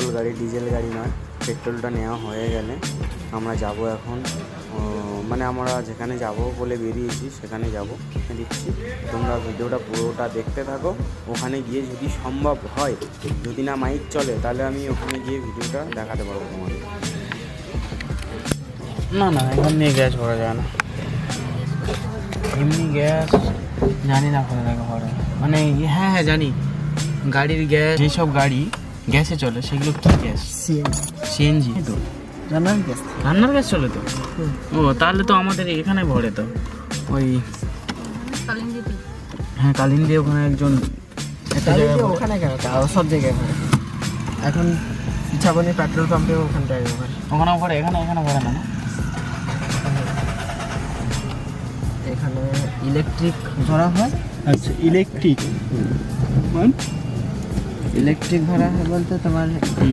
Petrol গাড়ি, diesel গাড়ি নয়। পেট্রোলটা নেওয়া হয়ে গেলে আমরা যাব এখন, মানে আমরা যেখানে যাব বলে বেরিয়েছি সেখানে যাব। দিচ্ছি, তোমরা ভিডিওটা পুরোটা দেখতে থাকো। ওখানে গিয়ে যদি সম্ভব হয়, যদি না মাইক চলে, তাহলে আমি ওখানে গিয়ে ভিডিওটা দেখাতে পারবো তোমাদের। না না, এখান নিয়ে গ্যাস ভরা যায় না, এমনি গ্যাস জানি না কোথা থেকে ভরে। মানে হ্যাঁ হ্যাঁ জানি, গাড়ির গ্যাস, যেসব গাড়ি গ্যাসে চলে সেগুলো কী গ্যাস? সিএনজি তো। রান্নার গ্যাস চলে তো। ও তাহলে তো আমাদের এখানে ভরে তো, ওই হ্যাঁ কালিন্দী, ওখানে একজন ওখানে কেন, সব জায়গায় ভরে। এখন ইচ্ছাবনি পেট্রোল পাম্পে ওখানটায় ভরে। ওখানেও ভরে, এখানে ভরে না। এখানে ইলেকট্রিক ভরা হয়। আচ্ছা, ইলেকট্রিক ইলেকট্রিক ভরা হয় বলতে তোমার